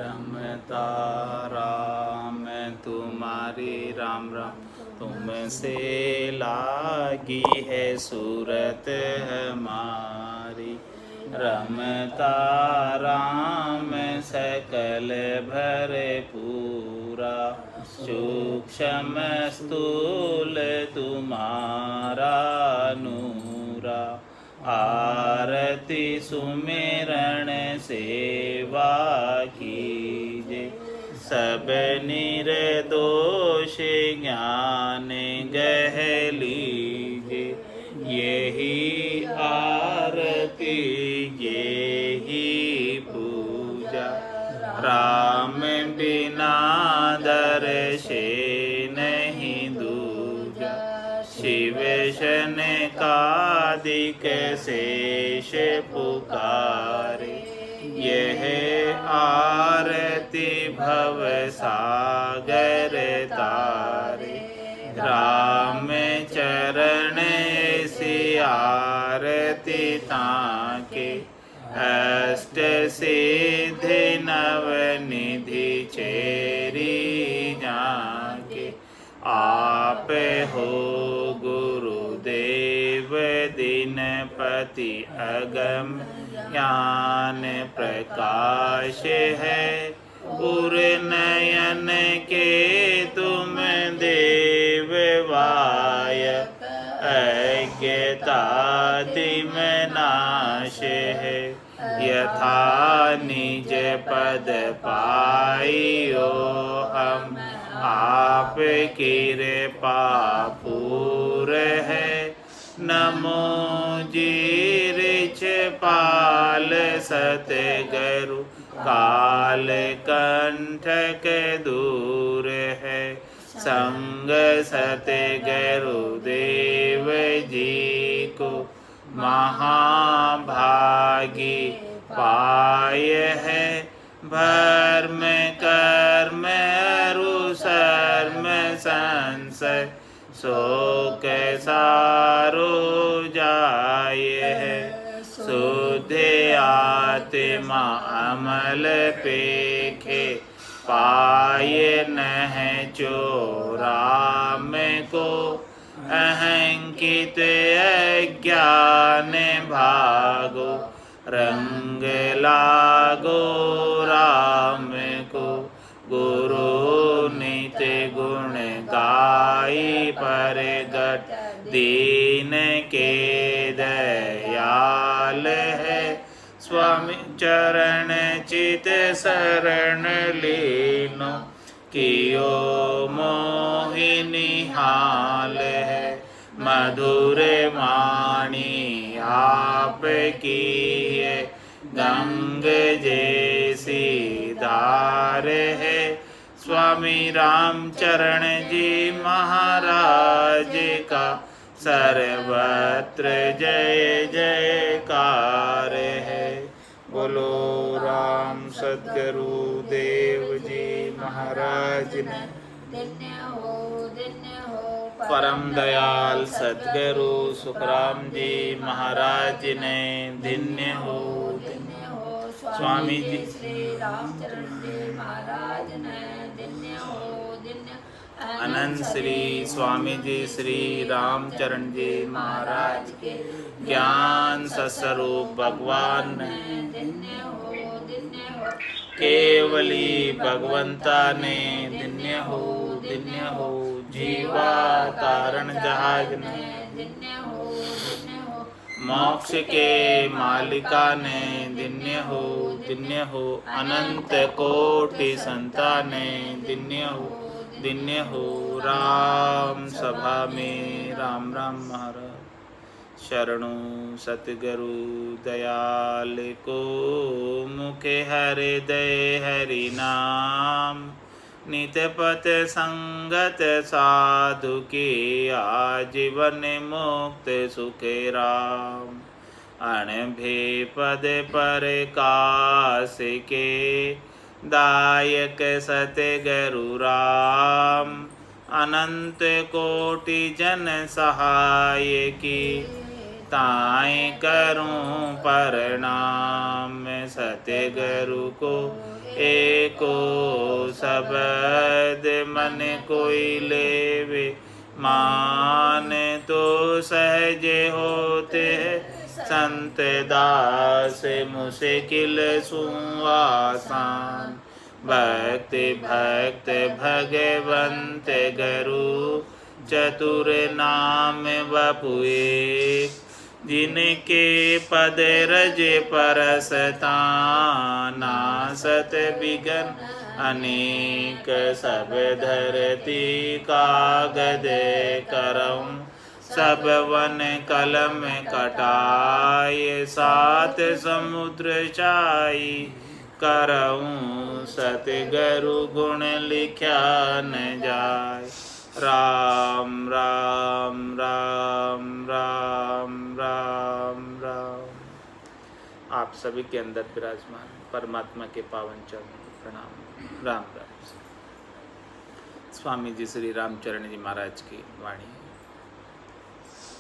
रमता राम तुम्हारी राम राम तुमसे लागी है सूरत हमारी। रमता राम सकल भरे पूरा सूक्ष्म स्थूल तुम्हारा नूरा। आरती सुमिरण सेवा कीजे सब निर्दोष ज्ञान गह लीजे। यही आरती यही पूजा राम बिना दर्शे नहीं दूजा। शिव शनकादिक शेष पुकारे यह आरती भव सागर तारे। राम चरण ऐसी आरती ताके अष्ट सिद्धि नव निधि चेरी जाके। आप हो गुरुदेव दीनपति अगम ज्ञान प्रकाश है। उर नयन के तुम देव वाय अज्ञता तिम नाश है। यथा निज पद पाइयो हम आप कृपा पूर है। नमो जी ऋच पाल सतगुरु काल कंठक दूर है। संग सतगुरु देव जी को महाभागी पाय है। भर्म कर्म अरुसर्म संशय शोक सारो जाय है। शुद्ध आत्मा अमल पेखे पाय नह चोराम को। अहंकित अज्ञान भागो रंग लागो राम को। गुरु नित्य गुण गाई परगट दीन के दयाल है। स्वामी चरण चित शरण लीनो कियो मोहिनी हाल है। मधुर वाणी आप की गंग जैसी धार है। स्वामी रामचरण जी महाराज का सर्वत्र जय जयकार है। बोलो राम सद्गुरु देव जी महाराज ने परम दयाल सद्गुरु सुखराम जी महाराज ने धन्य हो। स्वामी जी श्री रामचरण जी महाराज ने धन्य हो धन्य। अनंत श्री स्वामी जी श्री रामचरण जी महाराज के ज्ञान सस्वरूप भगवान ने धन्य हो धन्य हो। केवली भगवंता ने धन्य हो धन्य हो। जीवा तारण जहाज ने धन्य हो धन्य हो। मोक्ष के मालिका ने धन्य हो धन्य हो। अनंत कोटि संताने धन्य हो धन्य हो। राम सभा में राम राम महाराज शरणो सतगुरु दयाल को। मुखे हृदय हरि नाम नित पथ संगत साधु की आजीवन मुक्त सुखे राम। अणभे पद पर कास के दायक सतगुरु राम। अनंत कोटि जन सहाय की ताएं करूं प्रणाम। सतगुरु को एको शब्द मन कोई लेवे, मान तो सहजे होते संत दास मुश्किल सुआसान। भक्ति भक्त भगवंत गुरु चतुर नाम बपुए, जिनके पद रज परसता नासत विघन अनेक। सब धरती कागद करऊं, सब वन कलम कटाए, सात समुद्र चाई करऊं, सतगुरु गुण लिख्या न जाय। राम राम राम राम राम राम। आप सभी के अंदर विराजमान परमात्मा के पावन चरणों को प्रणाम। राम राम। स्वामी जी श्री रामचरण जी महाराज की वाणी।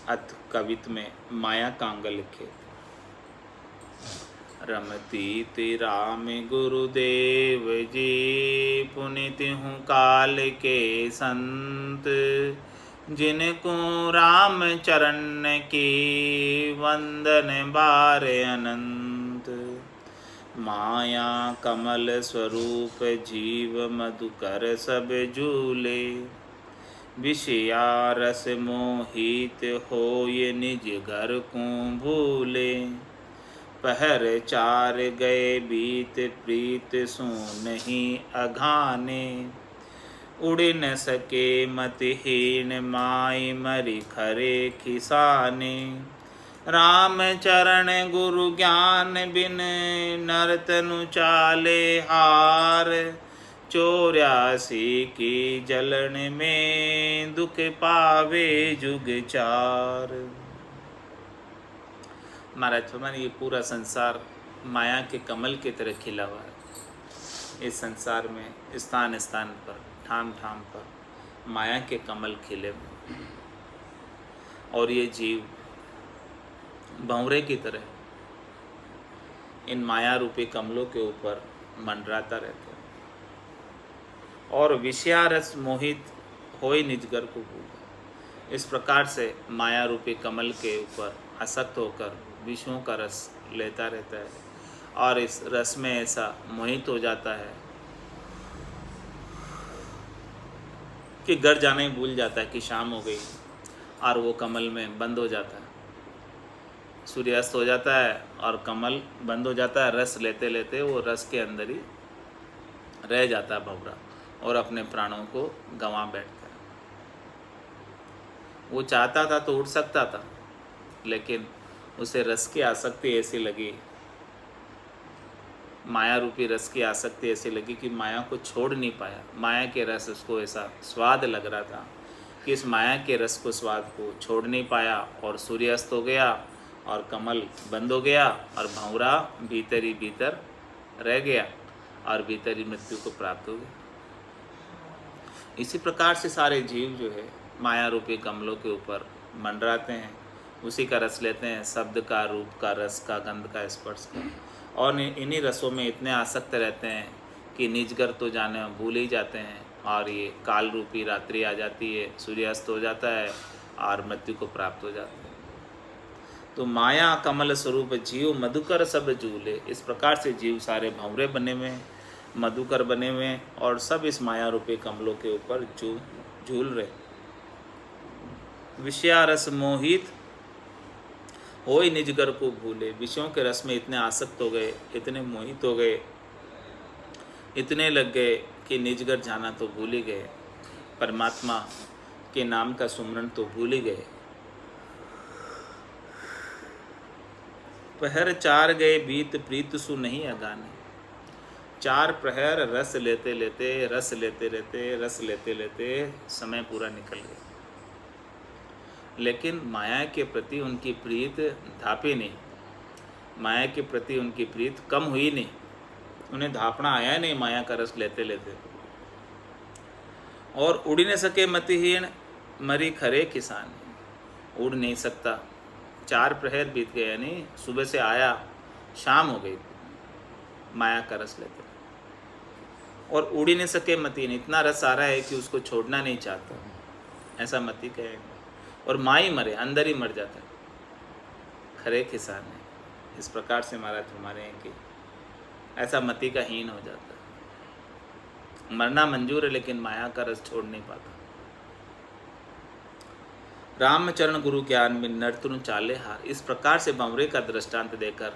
अथ कवित में माया कांग लिखे। रमती ति राम गुरुदेव जी, पुनित हूँ काल के संत। जिनको राम चरण की वंदन बार अनंत। माया कमल स्वरूप जीव मधुकर सब झूले, विषया रस मोहित होय निज घर को भूले। पहर चार गए बीत प्रीत सो नहीं अघाने, उड़ न सके मतिहीन माई मरी खरे खिसाने। राम चरण गुरु ज्ञान बिन नरतनु चाले हार, 84 की जलन में दुख पावे जुग चार। महाराज फरमाने ये पूरा संसार माया के कमल की तरह खिला हुआ है। इस संसार में स्थान स्थान पर ठाम ठाम पर माया के कमल खिले हुए, और ये जीव भंवरे की तरह इन माया रूपी कमलों के ऊपर मंडराता रहता है, और विषयारस मोहित होई निजगर को भूल। इस प्रकार से माया रूपी कमल के ऊपर आसक्त होकर विषयों का रस लेता रहता है, और इस रस में ऐसा मोहित हो जाता है कि घर जाना ही भूल जाता है कि शाम हो गई, और वो कमल में बंद हो जाता है। सूर्यास्त हो जाता है और कमल बंद हो जाता है। रस लेते लेते वो रस के अंदर ही रह जाता है भंवरा, और अपने प्राणों को गंवा बैठता है। वो चाहता था तो उठ सकता था, लेकिन उसे रस की आसक्ति ऐसी लगी, माया रूपी रस की आसक्ति ऐसी लगी कि माया को छोड़ नहीं पाया। माया के रस उसको ऐसा स्वाद लग रहा था कि इस माया के रस को, स्वाद को छोड़ नहीं पाया, और सूर्यास्त हो गया और कमल बंद हो गया, और भंवरा भीतर ही भीतर रह गया, और भीतर ही मृत्यु को प्राप्त हो गया। इसी प्रकार से सारे जीव जो है माया रूपी कमलों के ऊपर मंडराते हैं, उसी का रस लेते हैं, शब्द का, रूप का, रस का, गंध का, स्पर्श का, और इन्हीं रसों में इतने आसक्त रहते हैं कि निजगर तो जाने भूल ही जाते हैं, और ये काल रूपी रात्रि आ जाती है, सूर्यास्त हो जाता है और मृत्यु को प्राप्त हो जाता है। तो माया कमल स्वरूप जीव मधुकर सब झूले। इस प्रकार से जीव सारे भंवरे बने हुए हैं, मधुकर बने हुए हैं, और सब इस माया रूपी कमलों के ऊपर झूल रहे। विषयारस मोहित होई निजगर को भूले। विषयों के रस में इतने आसक्त हो गए, इतने मोहित हो गए, इतने लग गए कि निजगर जाना तो भूल ही गए, परमात्मा के नाम का सुमरण तो भूल ही गए। पहर चार गए बीत प्रीत सु नहीं अगाने। 4 प्रहर रस लेते लेते, रस लेते रहते, रस लेते लेते समय पूरा निकल गया, लेकिन माया के प्रति उनकी प्रीत धापी नहीं, माया के प्रति उनकी प्रीत कम हुई नहीं, उन्हें धापना आया नहीं माया का रस लेते लेते। और उड़ नहीं सके मतिहीन मरी खरे किसान, उड़ नहीं सकता। 4 प्रहर बीत गए, यानी सुबह से आया, शाम हो गई, माया का रस लेते। और उड़ ही नहीं सके मतीन, इतना रस आ रहा है कि उसको छोड़ना नहीं चाहता, ऐसा मती कहेंगे। और माँ ही मरे, अंदर ही मर जाता है, खरे किसान है। इस प्रकार से महाराज हमारे हैं कि ऐसा मति का हीन हो जाता है। मरना मंजूर है लेकिन माया का रस छोड़ नहीं पाता। रामचरण गुरु ज्ञान में नर्तनु चाले हार, इस प्रकार से भंवरे का दृष्टांत देकर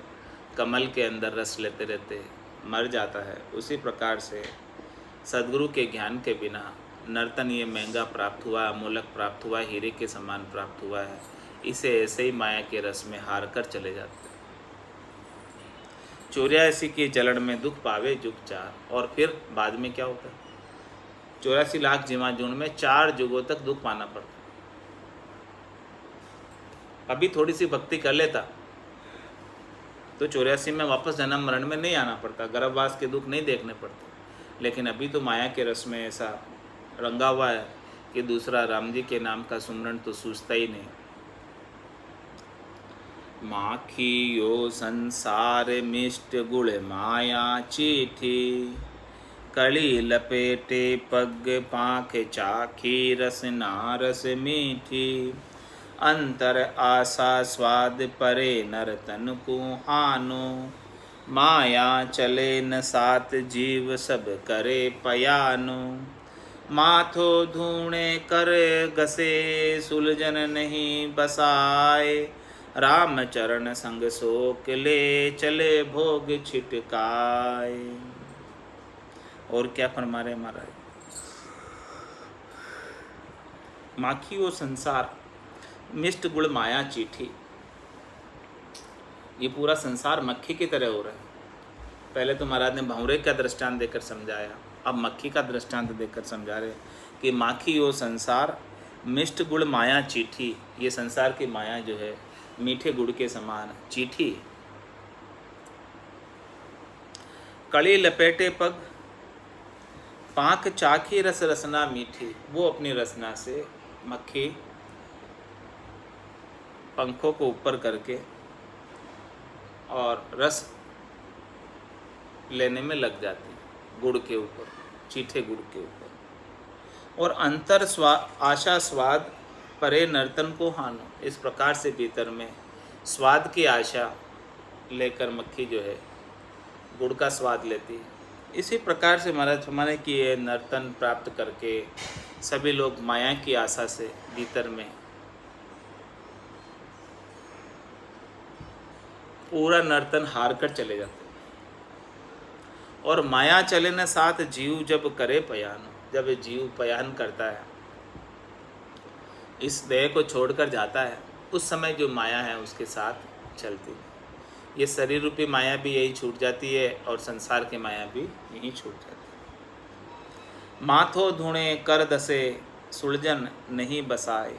कमल के अंदर रस लेते रहते मर जाता है। उसी प्रकार से सदगुरु के ज्ञान के बिना नर्तन ये महंगा प्राप्त हुआ, अमूलक प्राप्त हुआ, हीरे के समान प्राप्त हुआ है। इसे ऐसे ही माया के रस में हार कर चले जाते हैं। 84 की जलन में दुख पावे जुग 4, और फिर बाद में क्या होता है? 84 लाख जीवाजून में 4 युगों तक दुख पाना पड़ता। अभी थोड़ी सी भक्ति कर लेता तो 84 में वापस जन्म मरण में नहीं आना पड़ता, गर्भवास के दुख नहीं देखने पड़ते। लेकिन अभी तो माया के रस में ऐसा रंगा हुआ है कि दूसरा राम जी के नाम का सुमरण तो सूझता ही नहीं। माखियो संसार मिष्ट गुड़ माया चीठी, कली लपेटे पग पाख चाखी रस नारस मीठी, अंतर आशा स्वाद परे नरतन को हानो, माया चले न सात जीव सब करे पयानो, माथो धूणे कर गसे सुलझन नहीं बसाए, राम चरण संग सोक ले चले भोग छिटकाए। और क्या फरमा रहे महाराज? माखी वो संसार मिष्ट गुड़ माया चीठी, ये पूरा संसार मक्खी की तरह हो रहा है। पहले तो महाराज ने भंवरे का दृष्टांत देकर समझाया, अब मक्खी का दृष्टांत देकर समझा रहे कि माखी वो संसार मिष्ट गुड़ माया चीठी, ये संसार की माया जो है मीठे गुड़ के समान चीठी। कड़ी लपेटे पग पांख चाखी रस रसना मीठी, वो अपनी रसना से मक्खी पंखों को ऊपर करके और रस लेने में लग जाती गुड़ के ऊपर, चीठे गुड़ के ऊपर। और अंतर आशा स्वाद परे नर्तन को हानो, इस प्रकार से भीतर में स्वाद की आशा लेकर मक्खी जो है गुड़ का स्वाद लेती है। इसी प्रकार से महाराज हमारे कि ये नर्तन प्राप्त करके सभी लोग माया की आशा से भीतर में पूरा नर्तन हार कर चले जाते। और माया चले न साथ जीव जब करे पयान, जब जीव पयान करता है, इस देह को छोड़कर जाता है, उस समय जो माया है उसके साथ चलती है। ये शरीर रूपी माया भी यही छूट जाती है और संसार की माया भी यही छूट जाती है। माथो धुणे कर दसे सुलझन नहीं बसाए,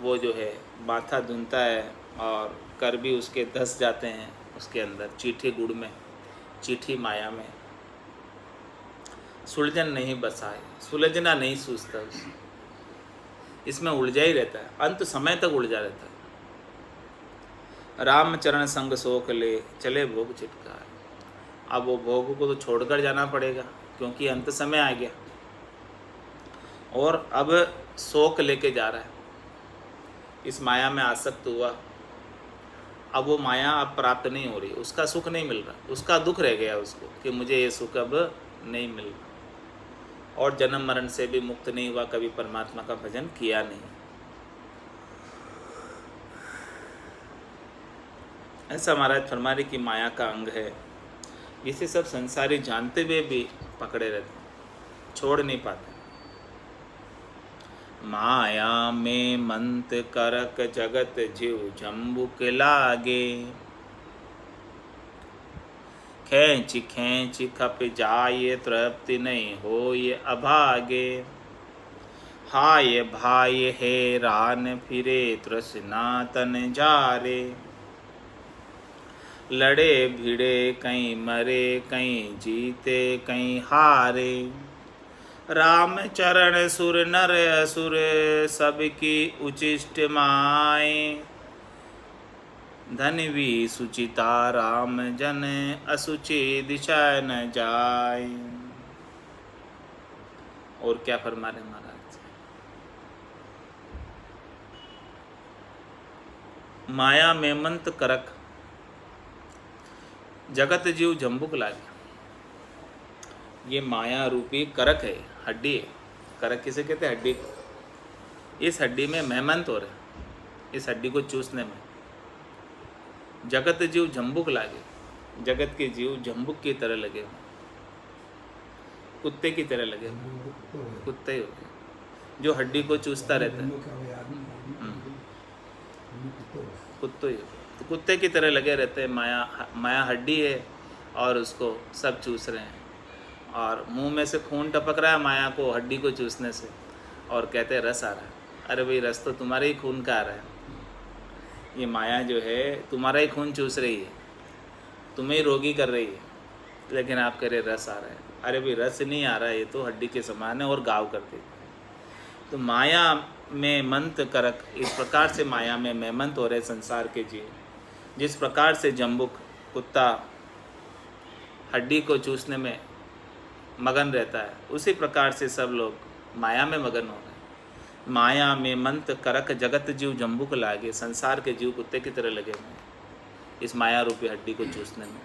वो जो है माथा धुनता है और कर भी उसके धस जाते हैं उसके अंदर, चीठी गुड़ में, चीठी माया में। सुलझन नहीं बसाए, सुलझना नहीं सूझता उसे, इसमें उलझा ही रहता है, अंत समय तक उलझा रहता है। रामचरण संग सोख ले चले भोग छिटकाए, अब वो भोग को तो छोड़कर जाना पड़ेगा क्योंकि अंत समय आ गया और अब शोक लेके जा रहा है। इस माया में आसक्त हुआ, अब वो माया अब प्राप्त नहीं हो रही, उसका सुख नहीं मिल रहा, उसका दुख रह गया उसको कि मुझे ये सुख अब नहीं मिल रहा, और जन्म मरण से भी मुक्त नहीं हुआ, कभी परमात्मा का भजन किया नहीं। ऐसा महाराज फरमारी की माया का अंग है, जिसे सब संसारी जानते हुए भी पकड़े रहते, छोड़ नहीं पाते। माया में मंत करक जगत जीव जम्बुक लागे, खैंच खैंच खप जाए तृप्ति नहीं हो ये अभागे, हाय भाई हैरान फिरे तृष्णा तन जारे, लड़े भिड़े कहीं मरे कहीं जीते कहीं हारे, राम चरण सुर नर असुर सबकी उचिष्ट माए, धनवी सुचिता राम जन असुचि दिशा न जाए। और क्या फरमा रहे महाराज? माया में मंत करक जगत जीव जम्बुक लागे। ये माया रूपी करक है, हड्डी है। करक किसे कहते हैं? हड्डी। इस हड्डी में मेहमंत हो रहे, इस हड्डी को चूसने में। जगत जीव जम्बुक लागे, जगत के जीव जम्बुक की तरह लगे, कुत्ते की तरह लगे। कुत्ते ही हो गए जो हड्डी को चूसता रहता है। कुत्ते ही, तो कुत्ते की तरह लगे रहते हैं। माया हड्डी है और उसको सब चूस रहे हैं, और मुंह में से खून टपक रहा है माया को हड्डी को चूसने से, और कहते हैं रस आ रहा है। अरे भाई, रस तो तुम्हारे ही खून का आ रहा है। ये माया जो है तुम्हारा ही खून चूस रही है, तुम्हें ही रोगी कर रही है, लेकिन आप कह रहे रस आ रहा है। अरे भाई, रस नहीं आ रहा है, ये तो हड्डी के समान है और गाव करती है। तो माया में मंत करक, इस प्रकार से माया में मेहमंत हो रहे संसार के जीव। जिस प्रकार से जम्बुक कुत्ता हड्डी को चूसने में मगन रहता है, उसी प्रकार से सब लोग माया में मगन हो रहे हैं। माया में मंत करक जगत जीव जम्बुक लागे। संसार के जीव कुत्ते की तरह लगे हुए हैं इस माया रूपी हड्डी को चूसने में।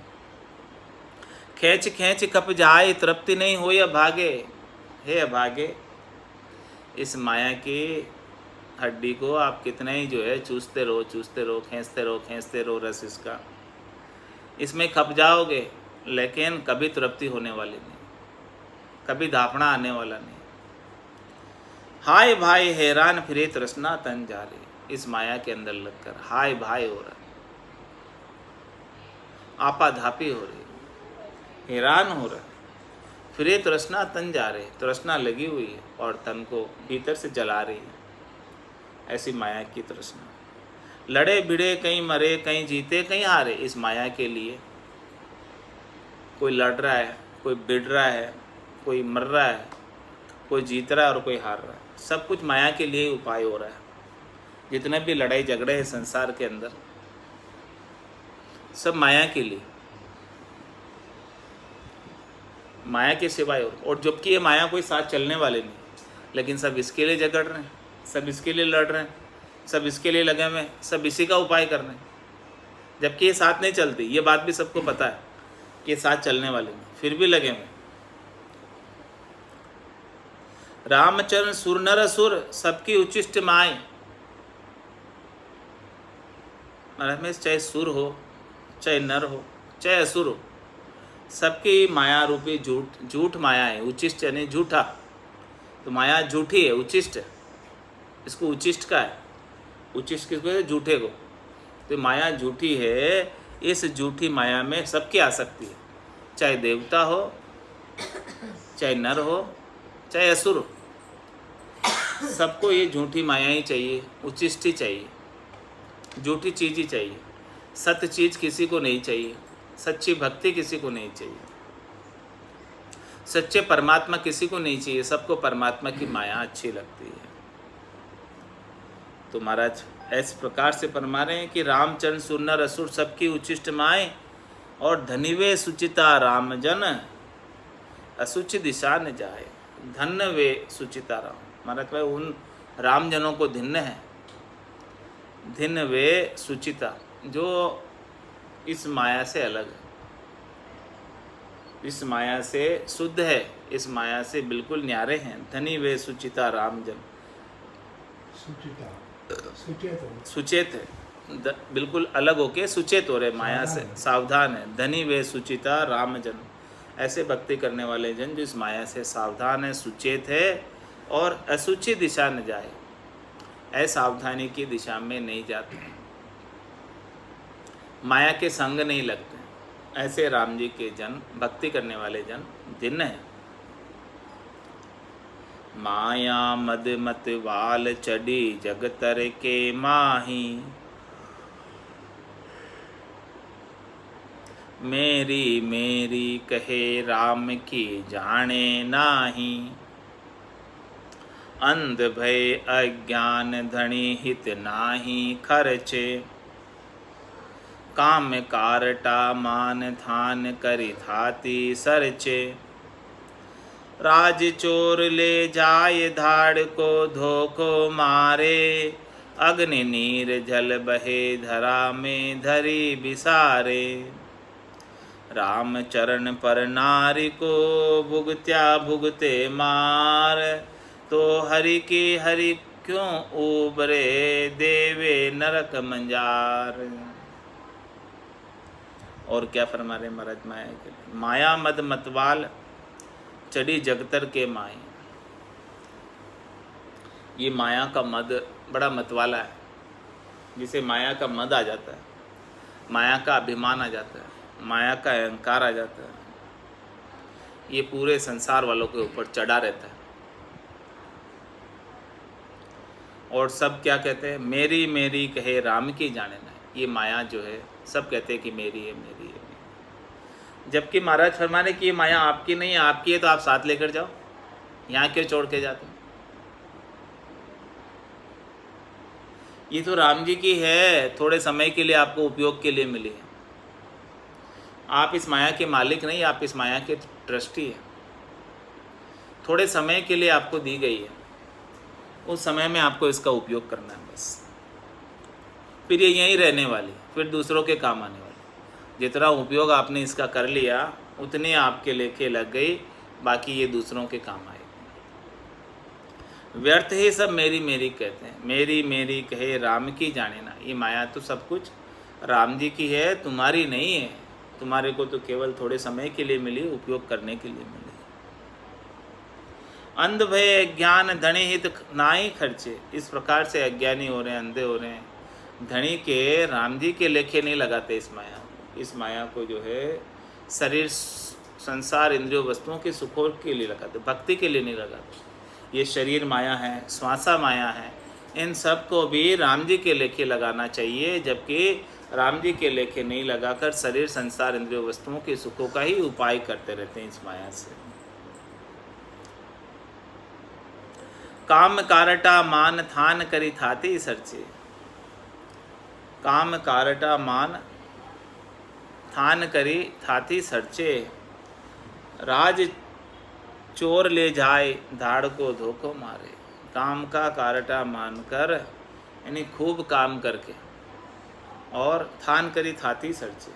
खींच खींच कप जाए, तृप्ति नहीं हो या भागे। हे अभागे, इस माया की हड्डी को आप कितना ही जो है चूसते रहो, चूसते रहो, खींचते रहो रस इसका, इसमें खप जाओगे, लेकिन कभी तृप्ति होने वाली नहीं, कभी धापना आने वाला नहीं। हाय भाई हैरान फिरे तृष्णा तन जा रही। इस माया के अंदर लगकर हाय भाई हो रहा, आपाधापी हो रही, हैरान हो रहा, फिरे तृष्णा तन जा रहे, तृष्णा लगी हुई है और तन को भीतर से जला रही है। ऐसी माया की तृष्णा। लड़े भिड़े कहीं मरे, कहीं जीते, कहीं हारे। इस माया के लिए कोई लड़ रहा है, कोई भिड़ रहा है, कोई मर रहा है, कोई जीत रहा है और कोई हार रहा है। सब कुछ माया के लिए ही उपाय हो रहा है। जितने भी लड़ाई झगड़े हैं संसार के अंदर, सब माया के लिए, माया के सिवाय। और जबकि ये माया कोई साथ चलने वाले नहीं, लेकिन सब इसके लिए झगड़ रहे हैं, सब इसके लिए लड़ रहे हैं, सब इसके लिए लगे हुए हैं, सब इसी का उपाय कर रहे हैं। जबकि ये साथ नहीं चलती, ये बात भी सबको पता है कि ये साथ चलने वाले नहीं, फिर भी लगे हुए। रामचरण सुर नर असुर सबकी उचिष्ट माए। महाराज में चाहे सुर हो, चाहे नर हो, चाहे असुर हो, सबकी माया रूपी झूठ माया है। उचिष्ट यानी झूठा, तो माया झूठी है, उचिष्ट। इसको उचिष्ट का है। उचिष्ट किसको है? झूठे को। तो माया झूठी है। इस झूठी माया में सबकी आसक्ति है, चाहे देवता हो, चाहे नर हो, चाहे असुर हो। सबको ये झूठी माया ही चाहिए, उचिष्ट ही चाहिए, झूठी चीज़ ही चाहिए। सत्य चीज़ किसी को नहीं चाहिए, सच्ची भक्ति किसी को नहीं चाहिए, सच्चे परमात्मा किसी को नहीं चाहिए। सबको परमात्मा की माया अच्छी लगती है। तो महाराज इस प्रकार से फरमा रहे हैं कि रामचंद्र सुरनर असुर सबकी उचिष्ट माए, और धनिवे सुचिता रामजन असुचि दिशा न जाए। धन्य वे सुचिता राम। महाराज भाई उन रामजनों को धिन्न है, धिन्न वे सुचिता, जो इस माया से अलग है, इस माया से शुद्ध है, इस माया से बिल्कुल न्यारे हैं। धनी वे सुचिता रामजन। सुचेत है, बिल्कुल अलग होके सुचेत हो रहे, माया से सावधान है। धनी वे सुचिता रामजन। ऐसे भक्ति करने वाले जन जो इस माया से सावधान है, सुचेत है, और असुचि दिशा न जाए, असावधानी की दिशा में नहीं जाते, माया के संग नहीं लगते। ऐसे राम जी के जन, भक्ति करने वाले जन दिन हैं। माया मद मत वाल चढ़ी जगतर के माही, मेरी मेरी कहे राम की जाने नाही। अंध भय अज्ञान धनी हित नाही खर्चे, काम कारटा मान थान करि थाती सरचे। राज चोर ले जाए धाड़ को धोखो मारे, अग्नि नीर जल बहे धरा में धरी बिसारे। राम चरण पर नारी को भुगत्या भुगते मार, तो हरि की हरि क्यों उबरे देवे नरक मंजार। और क्या फरमा रहे महाराज माया के लिए, माया मद मतवाल चढ़ी जगतर के माई। ये माया का मद बड़ा मतवाला है, जिसे माया का मद आ जाता है, माया का अभिमान आ जाता है, माया का अहंकार आ जाता है, ये पूरे संसार वालों के ऊपर चढ़ा रहता है। और सब क्या कहते हैं, मेरी मेरी कहे राम की जाने ना। ये माया जो है सब कहते हैं कि मेरी है मेरी है, जबकि महाराज फरमाने की ये माया आपकी नहीं है, आपकी है तो आप साथ लेकर जाओ, यहाँ क्यों छोड़ के जाते? ये तो राम जी की है, थोड़े समय के लिए आपको उपयोग के लिए मिली है। आप इस माया के मालिक नहीं, आप इस माया के ट्रस्टी हैं। थोड़े समय के लिए आपको दी गई है, उस समय में आपको इसका उपयोग करना है बस। फिर ये यहीं रहने वाली, फिर दूसरों के काम आने वाली। जितना उपयोग आपने इसका कर लिया उतनी आपके लेखे लग गई, बाकी ये दूसरों के काम आएगी। व्यर्थ ही सब मेरी मेरी कहते हैं, मेरी मेरी कहे राम की जाने ना। ये माया तो सब कुछ राम जी की है, तुम्हारी नहीं है। तुम्हारे को तो केवल थोड़े समय के लिए मिली, उपयोग करने के लिए मिली। अंध भय ज्ञान धनी हित नाई खर्चे। इस प्रकार से अज्ञानी हो रहे हैं, अंधे हो रहे हैं, धनी के राम जी के लेखे नहीं लगाते इस माया को। इस माया को जो है शरीर संसार इंद्रियों वस्तुओं के सुखों के लिए लगाते, भक्ति के लिए नहीं लगाते। ये शरीर माया है, श्वासा माया है, इन सब को भी राम जी के लेखे लगाना चाहिए, जबकि राम जी के लेखे नहीं लगाकर शरीर संसार इंद्रियों वस्तुओं के सुखों का ही उपाय करते रहते हैं इस माया से। काम कारटा मान थान करी थाती सरचे। काम कारटा मान थान करी थाती सरचे, राज चोर ले जाए धाड़ को धोखो मारे। काम का कारटा मानकर यानी खूब काम करके, और थान करी थाती सरचे,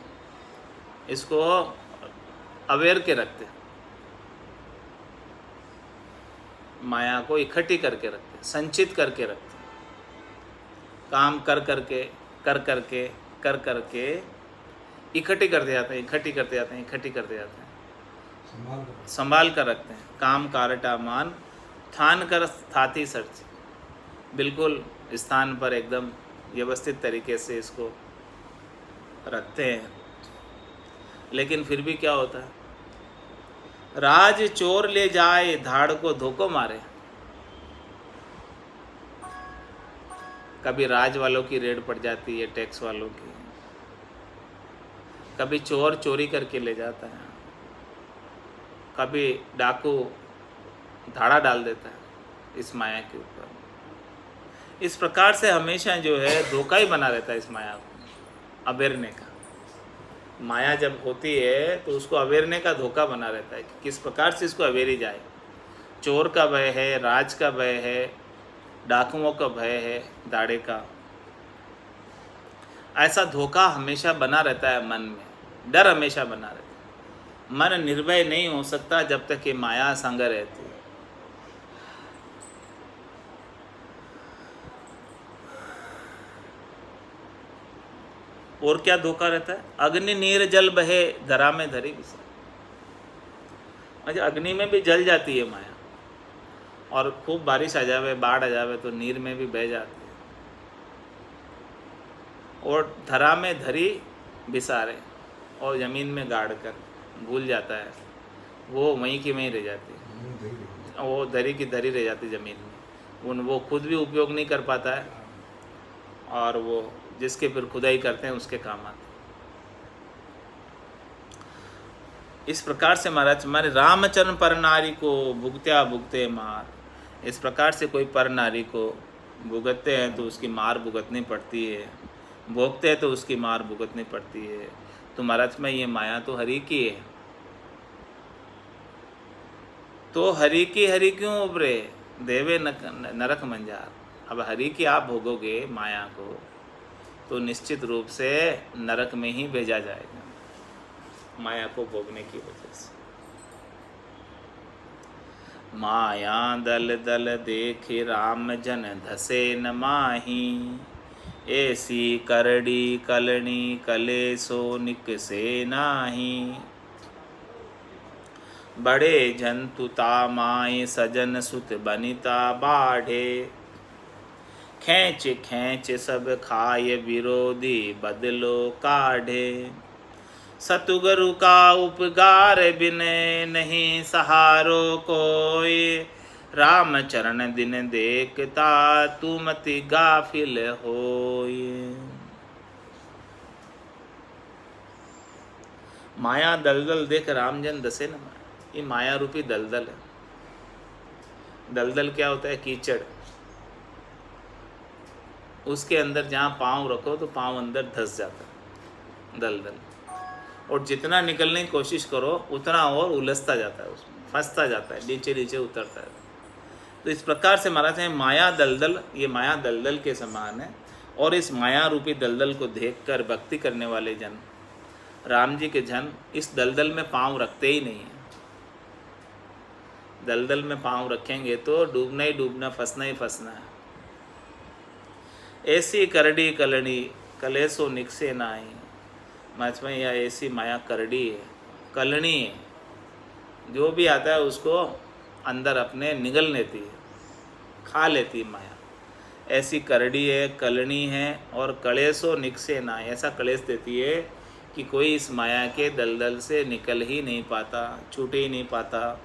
इसको अवेयर के रखते, माया को इकट्ठी करके रखते, संचित करके रखते। काम कर करके कर करके कर करके इकट्ठी करते जाते हैं, इकट्ठी करते जाते हैं, इकट्ठी करते जाते हैं, संभाल कर रखते हैं। काम कारटा मान थान कर थाती सर्च, बिल्कुल स्थान पर एकदम व्यवस्थित तरीके से इसको रखते हैं। लेकिन फिर भी क्या होता है, राज चोर ले जाए धाड़ को धोखो मारे। कभी राज वालों की रेड पड़ जाती है, टैक्स वालों की, कभी चोर चोरी करके ले जाता है, कभी डाकू धाड़ा डाल देता है इस माया के ऊपर। इस प्रकार से हमेशा जो है धोखा ही बना रहता है इस माया को अवेरने का। माया जब होती है तो उसको अवेरने का धोखा बना रहता है कि किस प्रकार से इसको अवेरी जाए। चोर का भय है, राज का भय है, डाकुओं का भय है, दाड़े का। ऐसा धोखा हमेशा बना रहता है मन में, डर हमेशा बना रहता है। मन निर्भय नहीं हो सकता जब तक ये माया संग रहती है। और क्या धोखा रहता है, अग्नि नीर जल बहे धरा में धरी बिसा। अच्छा, अग्नि में भी जल जाती है माया, और खूब बारिश आ जावे, बाढ़ आ जावे तो नीर में भी बह जाती है। और धरा में धरी बिसारे, और ज़मीन में गाड़ कर भूल जाता है, वो वहीं की वहीं रह जाती है, वो धरी की धरी रह जाती ज़मीन में। वो खुद भी उपयोग नहीं कर पाता है, और वो जिसके फिर खुदाई करते हैं उसके काम आते हैं। इस प्रकार से महाराज हमारे रामचरण पर नारी को भुगत्या भुगते मार। इस प्रकार से कोई पर नारी को भुगतते हैं तो उसकी मार भुगतनी पड़ती है, भोगते हैं तो उसकी मार भुगतनी पड़ती है। तो महाराज में ये माया तो हरि की है, तो हरि क्यों उभरे, देवे नरक मंजार। अब हरि की आप भोगोगे माया को तो निश्चित रूप से नरक में ही भेजा जाएगा, माया को भोगने की वजह से। माया दल दल देख राम जन धसे न माही, ऐसी करड़ी कलनी कलेसो निकसे नाही। बड़े जंतु तामाए सजन सुत बनिता बाढ़े, खैंच खैंच सब खाए विरोधी बदलो काढ़े। सतुगुरु का उपकार बिन नहीं सहारो कोई, राम चरण दिन देखता तू मति गाफिल होय। माया दलदल देख रामजन दसे न माया। ये माया रूपी दलदल है। दलदल क्या होता है? कीचड़। उसके अंदर जहाँ पाँव रखो तो पाँव अंदर धंस जाता है दलदल, और जितना निकलने की कोशिश करो उतना और उलझता जाता है, उसमें फंसता जाता है, नीचे नीचे उतरता है। तो इस प्रकार से महाराज हैं माया दलदल, ये माया दलदल के समान है। और इस माया रूपी दलदल को देखकर भक्ति करने वाले जन, राम जी के जन, इस दलदल में पाँव रखते ही नहीं हैं। दलदल में पाँव रखेंगे तो डूबना ही डूबना, फंसना ही फंसना है। ऐसी करड़ी कलनी कलेसो निकसे नाई। मचमय या ऐसी माया करड़ी है, कलनी है, जो भी आता है उसको अंदर अपने निगल लेती है, खा लेती है माया। ऐसी करड़ी है, कलनी है, और कलेसो निकसे नाई, ऐसा कलेश देती है कि कोई इस माया के दलदल से निकल ही नहीं पाता, छूट ही नहीं पाता।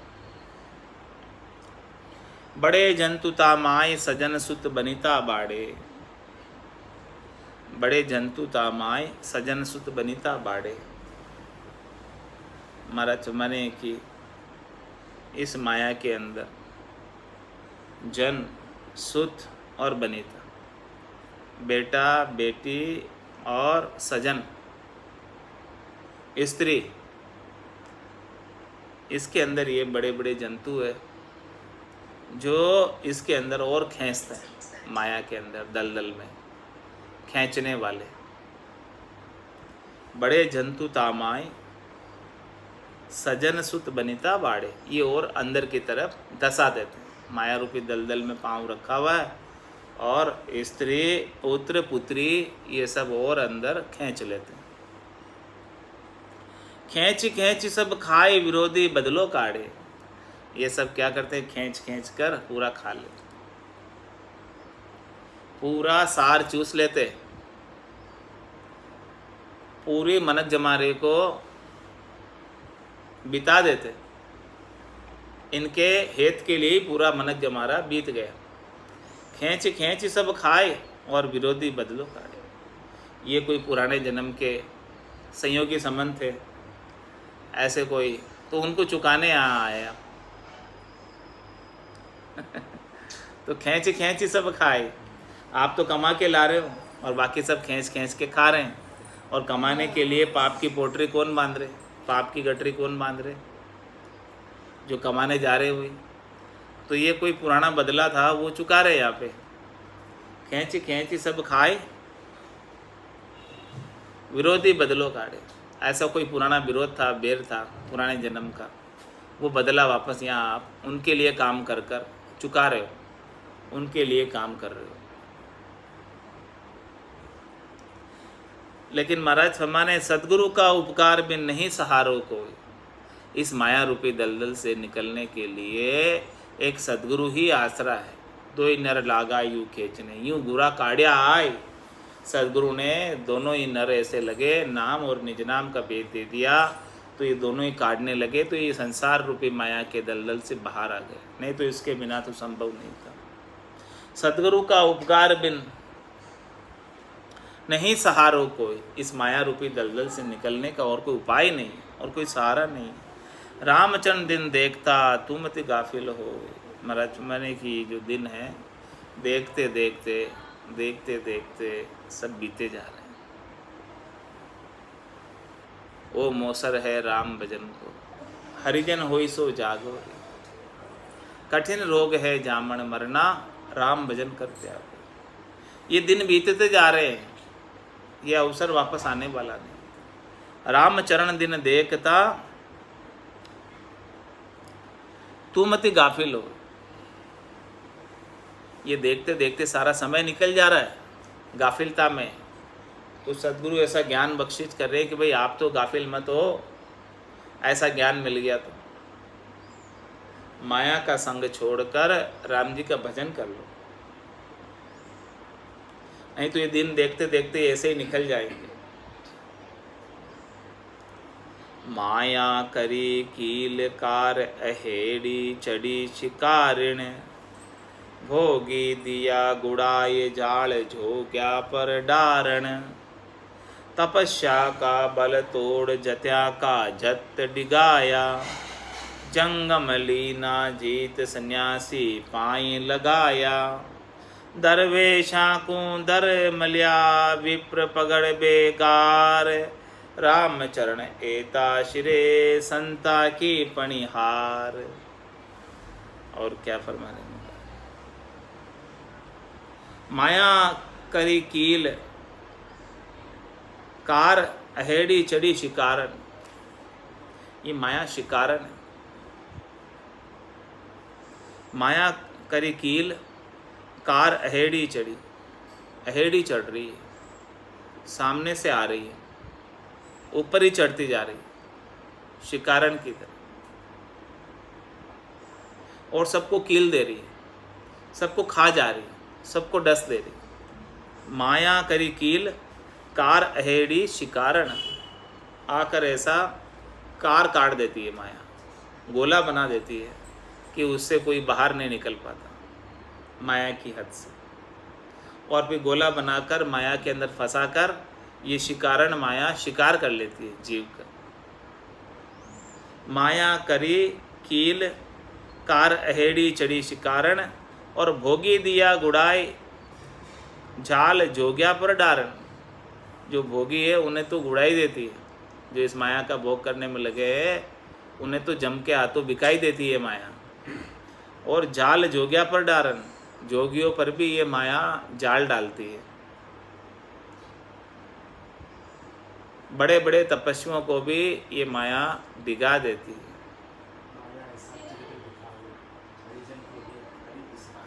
बड़े जंतु तामाय सजन सुत बनिता बाड़े। बड़े जंतु तामाय सजन सुत बनिता बाड़े। महाराज माने कि इस माया के अंदर जन, सुत और बनिता, बेटा बेटी और सजन, स्त्री, इसके अंदर ये बड़े बड़े जंतु है जो इसके अंदर और खींचता है। माया के अंदर दलदल में खींचने वाले बड़े जंतु तामाय सजन सुत बनिता बाड़े, ये और अंदर की तरफ धसा देते हैं। माया रूपी दलदल में पांव रखा हुआ है और स्त्री पुत्र पुत्री ये सब और अंदर खींच लेते हैं। खींच खींच सब खाए विरोधी बदलो काढ़े। ये सब क्या करते हैं? खींच खींच कर पूरा खा लेते, पूरा सार चूस लेते, पूरी मनक जमारे को बिता देते। इनके हेत के लिए ही पूरा मनक जमारा बीत गया। खींच खींच सब खाए और विरोधी बदलो काढ़े। ये कोई पुराने जन्म के संयोगी संबंध थे ऐसे कोई, तो उनको चुकाने यहाँ आया। तो खींच खींच सब खाए। आप तो कमा के ला रहे हो और बाकी सब खींच खींच के खा रहे हैं। और कमाने के लिए पाप की पोटरी कौन बांध रहे? पाप की गठरी कौन बांध रहे? जो कमाने जा रहे हुए। तो ये कोई पुराना बदला था, वो चुका रहे यहाँ पे। खींच खींच सब खाए विरोधी बदलो काढ़े। ऐसा कोई पुराना विरोध था, बैर था पुराने जन्म का, वो बदला वापस यहाँ आप उनके लिए काम कर कर चुका रहे हो, उनके लिए काम कर रहे हो। लेकिन महाराज फरमाने सदगुरु का उपकार बिन नहीं सहारो कोई। इस माया रूपी दलदल से निकलने के लिए एक सदगुरु ही आसरा है। दो ही नर लागा यूं खींचने, यूं गुरा काढ़िया आए। सदगुरु ने दोनों ही नर ऐसे लगे, नाम और निज नाम का भेद दे दिया, तो ये दोनों ही काटने लगे। तो ये संसार रूपी माया के दलदल से बाहर आ गए, नहीं तो इसके बिना तो संभव नहीं था। सदगुरु का उपकार बिन नहीं सहारो कोई। इस माया रूपी दलदल से निकलने का और कोई उपाय नहीं, और कोई सहारा नहीं। रामचंद्र दिन देखता तू मत गाफिल हो। महाराज मैंने कि जो दिन है देखते देखते देखते देखते सब बीते जा रहे हैं। ओ मौसर है राम भजन को, हरिजन होई सो जागो। कठिन रोग है जामन मरना, राम भजन कर त्यागो। ये दिन बीतते जा रहे हैं, ये अवसर वापस आने वाला नहीं। राम चरण दिन देखता, तू मति गाफिल हो। ये देखते देखते सारा समय निकल जा रहा है गाफिलता में। तो सदगुरु ऐसा ज्ञान बख्शिश कर रहे हैं कि भाई आप तो गाफिल मत हो। ऐसा ज्ञान मिल गया तो माया का संग छोड़कर राम जी का भजन कर लो, नहीं तो ये दिन देखते देखते ऐसे ही निकल जाएंगे। माया करी कील कार अहेड़ी चढ़ी शिकारिण, भोगी दिया गुड़ाए जाल झोंक्या पर डारण। तपस्या का बल तोड़ जत्या का जत डिगाया, जंगम लीना जीत सन्यासी पाई लगाया। दरवेशा को दर मल्या विप्र पगड़ बेकार, राम चरण एता शिरे संता की पणिहार। और क्या फरमा रहे हैं? माया करी कील कार अहेड़ी चढ़ी शिकारन। ये माया शिकारन है। माया करी कील कार अहेड़ी चढ़ी, अहेड़ी चढ़ रही है, सामने से आ रही है, ऊपर ही चढ़ती जा रही है शिकारन की तरह, और सबको कील दे रही है, सबको खा जा रही है, सबको डस दे रही। माया करी कील कार अहेड़ी शिकारन, आकर ऐसा कार काट देती है माया, गोला बना देती है कि उससे कोई बाहर नहीं निकल पाता माया की हद से। और फिर गोला बनाकर माया के अंदर फंसाकर ये शिकारन माया शिकार कर लेती है जीव का। माया करी कील कार अहेड़ी चढ़ी शिकारन, और भोगी दिया गुड़ाई झाल जोग्या पर डारन। जो भोगी है उन्हें तो गुड़ाई देती है, जो इस माया का भोग करने में लगे हैं उन्हें तो जम के हाथों बिकाई देती है माया। और जाल जोग्या पर डारन, जोगियों पर भी ये माया जाल डालती है। बड़े बड़े तपस्वियों को भी ये माया डिगा देती है।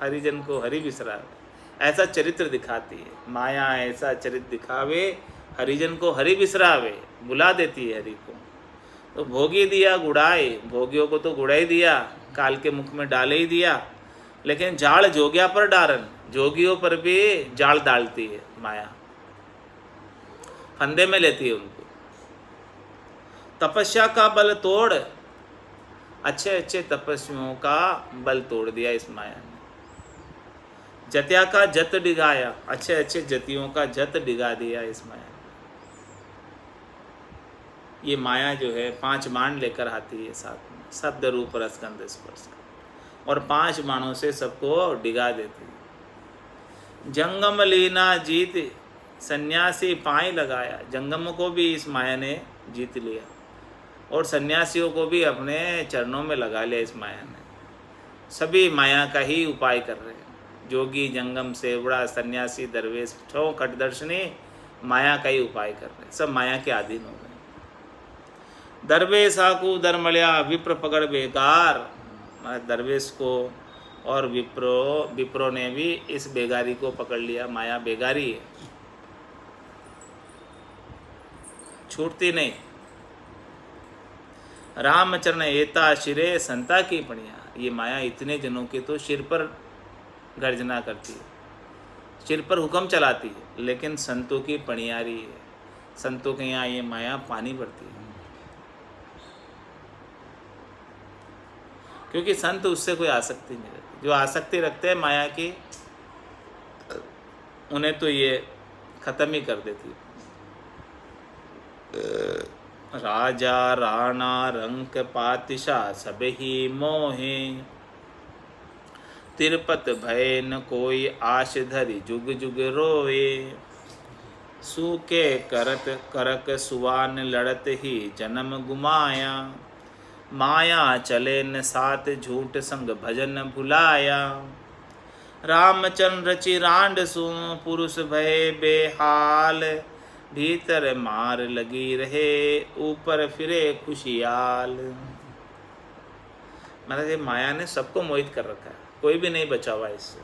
हरिजन को हरि बिसरावे, ऐसा चरित्र दिखाती है माया। ऐसा चरित्र दिखावे, हरिजन को हरि बिसरावे, बुला देती है हरि को। तो भोगी दिया गुड़ाए, भोगियों को तो गुड़ाई दिया, काल के मुख में डाले ही दिया, लेकिन जाल जोगिया पर डारन, जोगियों पर भी जाल डालती है माया, फंदे में लेती है उनको। तपस्या का बल तोड़, अच्छे अच्छे तपस्वियों का बल तोड़ दिया इस माया ने। जत्या का जत डिगाया, अच्छे अच्छे जतियों का जत डिगा दिया इस माया ने। ये माया जो है 5 बाण लेकर आती है साथ में, शब्द रूप रस गंध स्पर्श, और 5 बाणों से सबको डिगा देती है। जंगम लीना जीत सन्यासी पाई लगाया, जंगम को भी इस माया ने जीत लिया, और सन्यासियों को भी अपने चरणों में लगा लिया इस माया ने। सभी माया का ही उपाय कर रहे हैं, जोगी जंगम सेवड़ा सन्यासी दरवेश ठो कटदर्शनी माया का ही उपाय कर रहे हैं, सब माया के अधीन हो गए। दरवेश आकू दरमल्या विप्र पकड़ बेकार, दरवेश को और विप्रो ने भी इस बेगारी को पकड़ लिया। माया बेगारी है, छूटती नहीं। रामचरण एता शिरे संता की पणिया, ये माया इतने जनों के तो सिर पर गर्जना करती है, सिर पर हुक्म चलाती है, लेकिन संतों की पणियारी है। संतों के यहाँ ये माया पानी भरती है, क्योंकि संत उससे कोई आसक्ति नहीं रखते। जो आसक्ति रखते हैं माया की, उन्हें तो ये खत्म ही कर देती है। राजा राणा रंक पातिशाह सब ही मोहे, तिरपत भय न कोई आश धरि जुग जुग रोए। सूके करत करक सुवान लड़त ही जन्म गुमाया, माया चले न साथ झूठ संग भजन भुलाया। रामचंद्र चिरांड सु पुरुष भय बेहाल, भीतर मार लगी रहे ऊपर फिरे खुशियाल। मतलब ये माया ने सबको मोहित कर रखा है, कोई भी नहीं बचा हुआ इससे।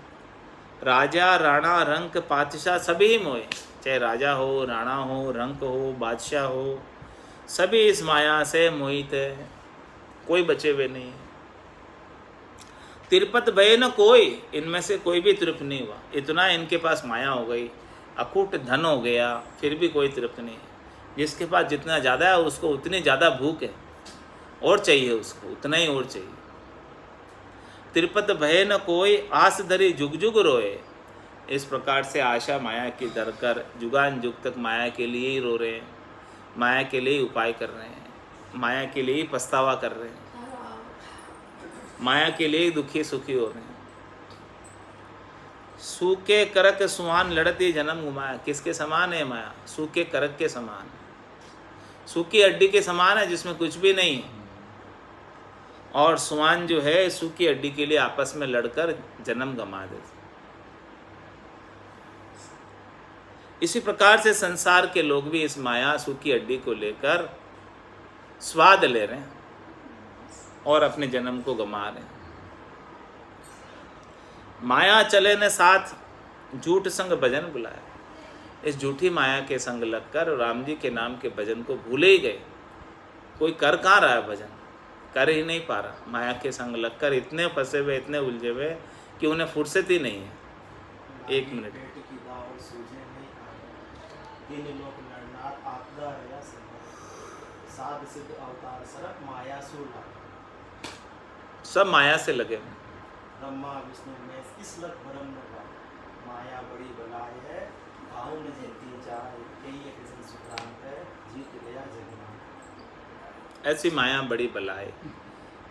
राजा राणा रंक पातशाह सभी ही मोहे, चाहे राजा हो, राणा हो, रंक हो, बादशाह हो, सभी इस माया से मोहित है, कोई बचे हुए नहीं है। तिरपत भय न कोई, इनमें से कोई भी तृप्त नहीं हुआ। इतना इनके पास माया हो गई, अकूट धन हो गया, फिर भी कोई तृप्त नहीं है। जिसके पास जितना ज़्यादा है उसको उतनी ज़्यादा भूख है, और चाहिए उसको उतना ही और चाहिए। तिरपत भय न कोई, आस धरी जुग जुग रोए। इस प्रकार से आशा माया की धरकर जुगान जुग तक माया के लिए ही रो रहे हैं, माया के लिए ही उपाय कर रहे हैं, माया के लिए ही पछतावा कर रहे हैं, माया के लिए ही दुखी सुखी हो रहे हैं। सूखे करक सुहान लड़ती जन्म घुमाया। किसके समान है माया? सूखे करक के समान, सूखी हड्डी के समान है जिसमें कुछ भी नहीं है। और सुहान जो है सूखी हड्डी के लिए आपस में लड़कर जन्म गंवा देते। इसी प्रकार से संसार के लोग भी इस माया सूखी हड्डी को लेकर स्वाद ले रहे हैं और अपने जन्म को गंवा रहे हैं। माया चले ने साथ झूठ संग भजन बुलाया। इस झूठी माया के संग लगकर राम जी के नाम के भजन को भूले ही गए। कोई कर कहाँ रहा है भजन, कर ही नहीं पा रहा। माया के संग लगकर इतने फंसे हुए, इतने उलझे हुए कि उन्हें फुर्सत ही नहीं है। एक मिनट, सब माया से लगे हुए। ब्रह्मा विष्णु में किस लग भरम न पाए, माया बड़ी बलाय है, भाव न जीती जाए, कई एक दिन सुखरांत है, जीत गया जगना। ऐसी माया बड़ी बला है,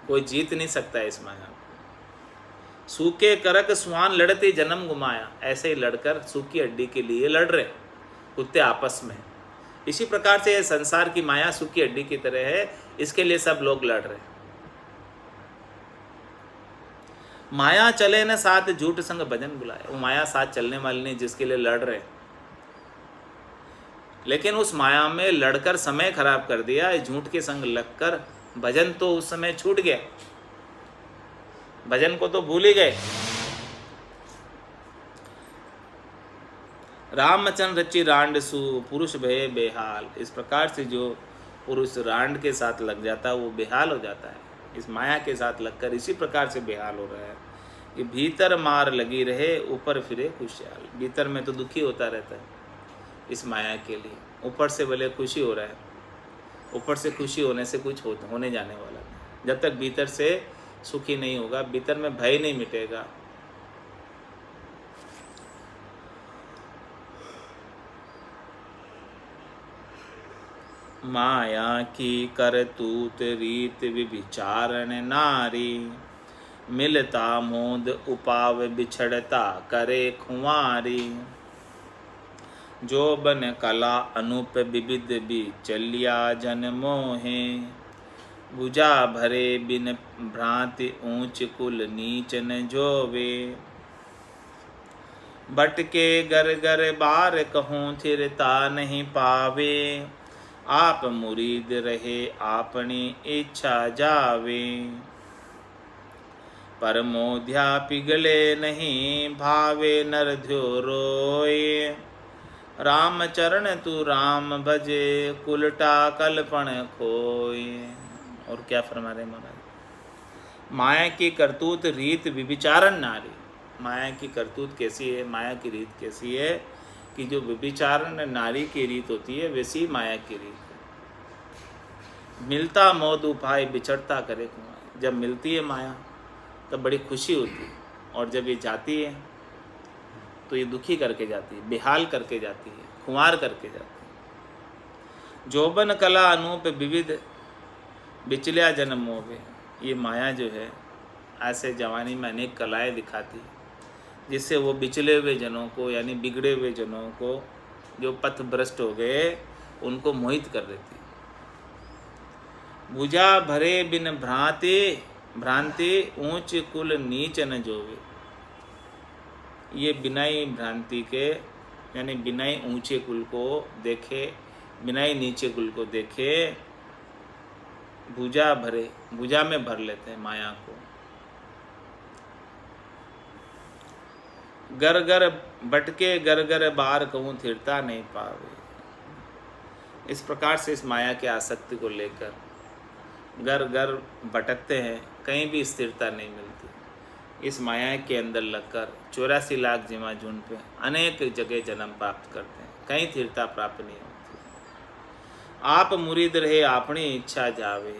कोई जीत नहीं सकता इस माया को। सूखे करक सुहान लड़ते जन्म घुमाया। ऐसे ही लड़कर सूखी हड्डी के लिए लड़ रहे कुत्ते आपस में। इसी प्रकार से संसार की माया सूखी हड्डी की तरह है, इसके लिए सब लोग लड़ रहे हैं। माया चले न साथ झूठ संग भजन बुलाए। वो माया साथ चलने वाली नहीं जिसके लिए लड़ रहे, लेकिन उस माया में लड़कर समय खराब कर दिया। झूठ के संग लगकर भजन तो उस समय छूट गया, भजन को तो भूल ही गए। रामचंद्र रचि रांड सु पुरुष भय बेहाल। इस प्रकार से जो पुरुष रांड के साथ लग जाता है वो बेहाल हो जाता है। इस माया के साथ लगकर इसी प्रकार से बेहाल हो रहा है कि भीतर मार लगी रहे ऊपर फिरे खुशहाल। भीतर में तो दुखी होता रहता है इस माया के लिए, ऊपर से भले खुशी हो रहा है। ऊपर से खुशी होने से कुछ होने जाने वाला नहीं। जब तक भीतर से सुखी नहीं होगा, भीतर में भय नहीं मिटेगा, माया की करतूत रीत विचारण नारी, मिलता मोद उपाव बिछड़ता करे खुमारी। जो बन कला अनूप विविध भी चलिया जन मोहे, बुझा भरे बिन भ्रांति ऊंच कुल नीच न जोवे। भटके गर गर बार कहूँ थिरता नहीं पावे, आप मुरीद रहे आपनी इच्छा जावे। परमोध्या पिघले नहीं भावे नर ध्यो रोए, राम चरण तू राम भजे कुलटा कल्पण खोए। और क्या फरमा रहे महाराज? माया की करतूत रीत विविचारण नारी। माया की करतूत कैसी है, माया की रीत कैसी है कि जो विविचारण नारी की रीत होती है वैसी माया की रीत है। मिलता मोद उपाय बिछड़ता करे कुमार। जब मिलती है माया तब बड़ी खुशी होती है, और जब ये जाती है तो ये दुखी करके जाती है, बेहाल करके जाती है, खुमार करके जाती है। जोबन कला अनूप विविध बिचलिया जन्म मोहे। ये माया जो है ऐसे जवानी में अनेक कलाएं दिखाती है जिससे वो बिचले हुए जनों को, यानी बिगड़े हुए जनों को, जो पथ भ्रष्ट हो गए, उनको मोहित कर देती है। भुजा भरे बिन भ्रांति ऊंच कुल नीच न जोवे। ये बिनाई भ्रांति के यानी बिनाई ऊंचे कुल को देखे, बिनाई नीचे कुल को देखे, भुजा भरे, भुजा में भर लेते हैं माया को। गर गर भटके गर गर बार कहूँ थिरता नहीं पावे। इस प्रकार से इस माया के आसक्ति को लेकर गर गर भटकते हैं, कहीं भी स्थिरता नहीं मिलती। इस माया के अंदर लगकर 84 लाख जिमा झुंड पे अनेक जगह जन्म प्राप्त करते हैं, कहीं स्थिरता प्राप्त नहीं होती। आप मुरीद रहे अपनी इच्छा जावे,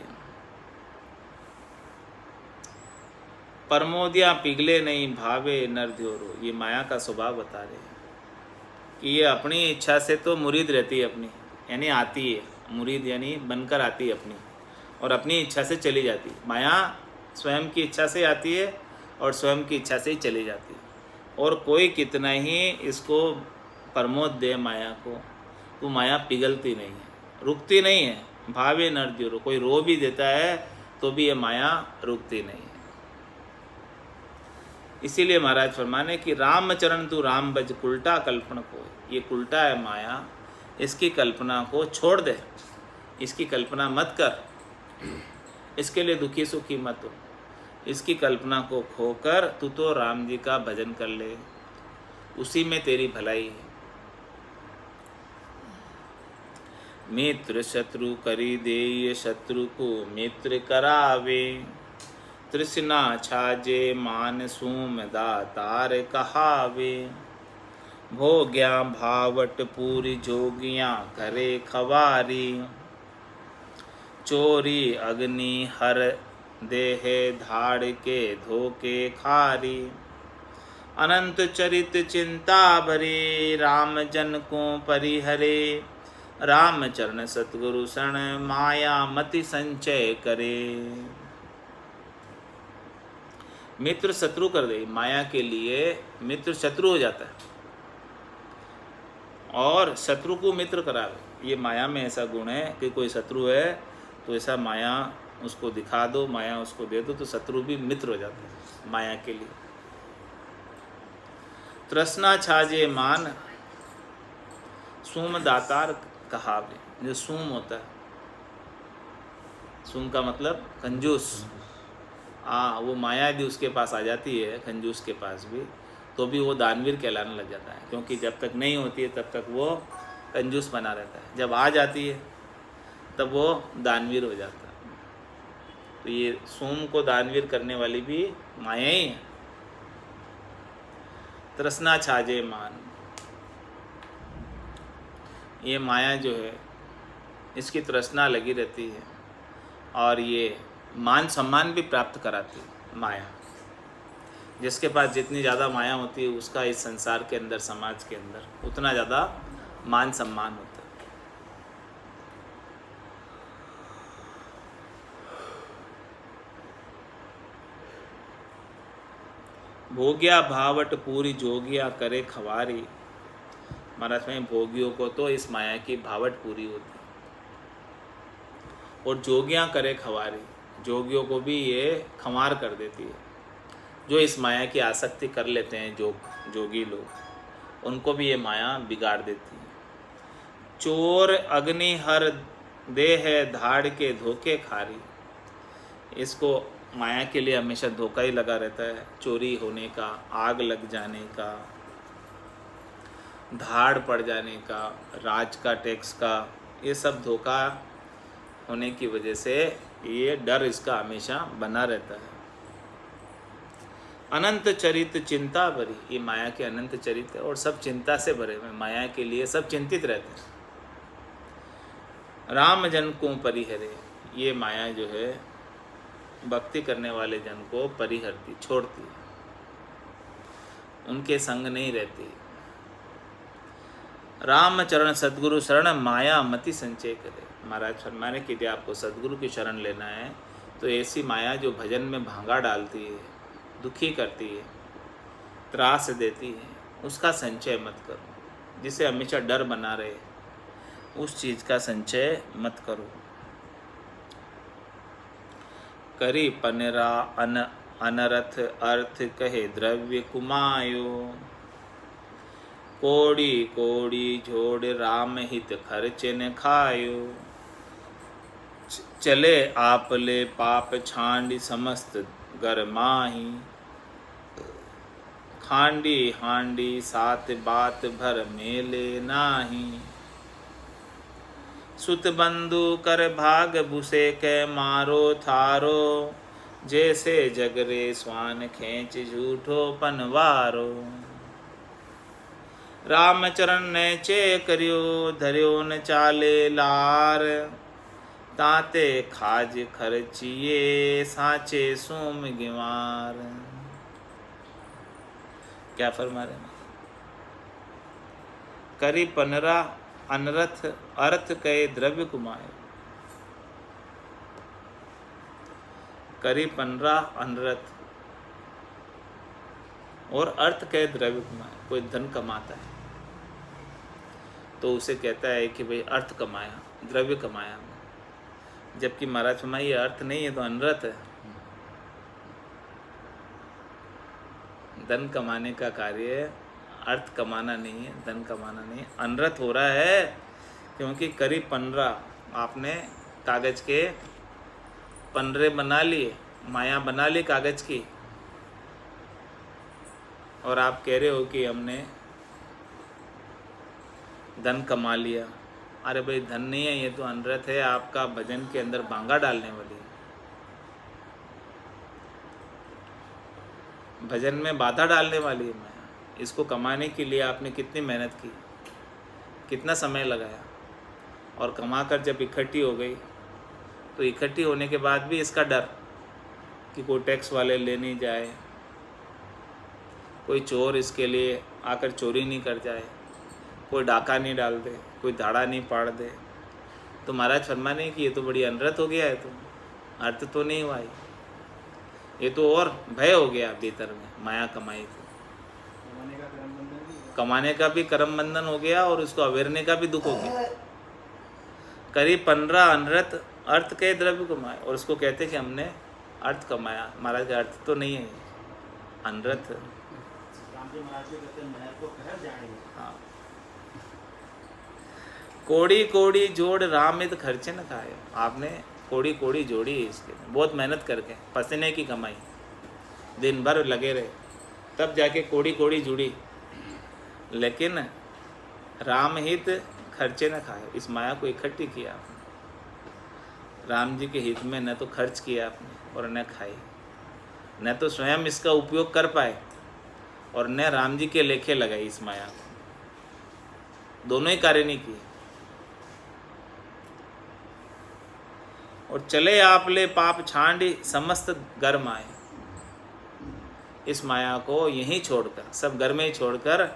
परमोदिया पिघले नहीं भावे नरध्योरो। ये माया का स्वभाव बता रहे हैं कि ये अपनी इच्छा से तो मुरीद रहती है अपनी, यानी आती है, मुरीद यानी बनकर आती है अपनी, और अपनी इच्छा से चली जाती है। माया स्वयं की इच्छा से आती है और स्वयं की इच्छा से ही चली जाती है। और कोई कितना ही इसको प्रमोद दे माया को, तो माया पिघलती नहीं है, रुकती नहीं है। भावे नरध्योरो, कोई रो भी देता है तो भी ये माया रुकती नहीं है। इसीलिए महाराज फरमाने कि रामचरण तू राम बज कुलटा कल्पना को। ये कुलटा है माया, इसकी कल्पना को छोड़ दे, इसकी कल्पना मत कर, इसके लिए दुखी सुखी मत हो। इसकी कल्पना को खोकर तू तो राम जी का भजन कर ले, उसी में तेरी भलाई है। मित्र शत्रु करी दे, शत्रु को मित्र करावे, तृष्णा छाजे मान सूम दातार कहावे। भोग्या भावट पूरी जोगियां करे खवारी, चोरी अग्नि हर देहे धाड़ के धोके खारी। अनंत चरित चिंता भरे, राम जन को परिहरे। राम चरण सतगुरु शरण, माया मति संचय करे। मित्र शत्रु कर दे, माया के लिए मित्र शत्रु हो जाता है और शत्रु को मित्र करावे। ये माया में ऐसा गुण है कि कोई शत्रु है तो ऐसा माया उसको दिखा दो, माया उसको दे दो, तो शत्रु भी मित्र हो जाता है माया के लिए। तृष्णा छाजे मान सूम दातार कहावे। जो सूम होता है, सूम का मतलब कंजूस। वो माया यदि उसके पास आ जाती है, कंजूस के पास भी, तो भी वो दानवीर कहलाने लग जाता है, क्योंकि जब तक नहीं होती है तब तक वो कंजूस बना रहता है। जब आ जाती है तब वो दानवीर हो जाता है। तो ये सोम को दानवीर करने वाली भी माया ही है। तृष्णा छाजे मान, ये माया जो है इसकी तृष्णा लगी रहती है और ये मान सम्मान भी प्राप्त कराती है माया। जिसके पास जितनी ज़्यादा माया होती है उसका इस संसार के अंदर, समाज के अंदर उतना ज़्यादा मान सम्मान होता है। भोग्या भावट पूरी जोगिया करे खवारी। महाराज में भोगियों को तो इस माया की भावट पूरी होती है और जोगियाँ करे खवारी, जोगियों को भी ये खंवार कर देती है। जो इस माया की आसक्ति कर लेते हैं जोगी लोग, उनको भी ये माया बिगाड़ देती है। चोर अग्नि हर देह धाड़ के धोखे खारी। इसको माया के लिए हमेशा धोखा ही लगा रहता है, चोरी होने का, आग लग जाने का, धाड़ पड़ जाने का, राज का, टैक्स का, ये सब धोखा होने की वजह से ये डर इसका हमेशा बना रहता है। अनंत चरित चिंता भरी, ये माया के अनंत चरित है और सब चिंता से भरे हुए, माया के लिए सब चिंतित रहते हैं। राम जन को परिहरे, ये माया जो है भक्ति करने वाले जन को परिहरती, छोड़ती है, उनके संग नहीं रहती। राम चरण सद्गुरु शरण माया मति संचय करे। महाराज फरमाने कि यदि आपको सद्गुरु की शरण लेना है तो ऐसी माया जो भजन में भांगा डालती है, दुखी करती है, त्रास देती है, उसका संचय मत करो। जिसे हमेशा डर बना रहे, उस चीज़ का संचय मत करो। करी पनरा अनरथ अर्थ कहे द्रव्य कुमायो। कोड़ी कोड़ी जोड़ राम हित खर्च न खायो। चले आपले पाप छांडी समस्त गर माही। खांडी हांडी सात बात भर मेले नाही। सुत बंधु कर भाग भूसे के मारो थारो। जैसे जगरे स्वान खेच झूठो पनवारो। रामचरण ने चे करियो धरियो न चाले लार। ताते खाज खर्चिए साचे सोम गिवार। क्या फरमा रहे हैं? करी पनरा अनरथ अर्थ कहे द्रव्य कुमाय। करी पनरा अनरथ और अर्थ कहे द्रव्य कुमाय। कोई धन कमाता है तो उसे कहता है कि भाई अर्थ कमाया, द्रव्य कमाया। जबकि महाराज फरमाए ये अर्थ नहीं है तो अनरथ है। धन कमाने का कार्य अर्थ कमाना नहीं है, धन कमाना नहीं है। अनरथ हो रहा है क्योंकि करीब 15 आपने कागज के पन्ने बना लिए, माया बना ली कागज की, और आप कह रहे हो कि हमने धन कमा लिया। अरे भाई धन नहीं है, ये तो अनरथ है, आपका भजन के अंदर बांगा डालने वाली है, भजन में बाधा डालने वाली है माया। इसको कमाने के लिए आपने कितनी मेहनत की, कितना समय लगाया, और कमाकर जब इकट्ठी हो गई तो इकट्ठी होने के बाद भी इसका डर कि कोई टैक्स वाले ले नहीं जाए, कोई चोर इसके लिए आकर चोरी नहीं कर जाए, कोई डाका नहीं डाल दे, कोई धाड़ा नहीं पाड़ दे। तो महाराज फरमाने कि ये तो बड़ी अनरथ हो गया है, तो अर्थ तो नहीं हुआ, ये तो और भय हो गया भीतर में। माया कमाई तो कमाने का भी कर्म बंधन हो गया और उसको अवेरने का भी दुख हो गया। करीब 15 अनरथ अर्थ के द्रव्य कमाए, और उसको कहते कि हमने अर्थ कमाया। महाराज का अर्थ तो नहीं है, अनरथ। हाँ, कोड़ी कोड़ी जोड़ रामित खर्चे न खाए। आपने कोड़ी कोड़ी जोड़ी इसके, बहुत मेहनत करके, पसीने की कमाई, दिन भर लगे रहे, तब जाके कोड़ी कोड़ी जुड़ी, लेकिन राम हित खर्चे न खाए। इस माया को इकट्ठी किया आपने, राम जी के हित में न तो खर्च किया आपने और न खाई, न तो स्वयं इसका उपयोग कर पाए और न राम जी के लेखे लगाई इस माया को। दोनों ही कार्य नहीं किए। और चले आपले पाप छांडी समस्त गर्म आए। इस माया को यहीं छोड़कर, सब घर में ही छोड़कर,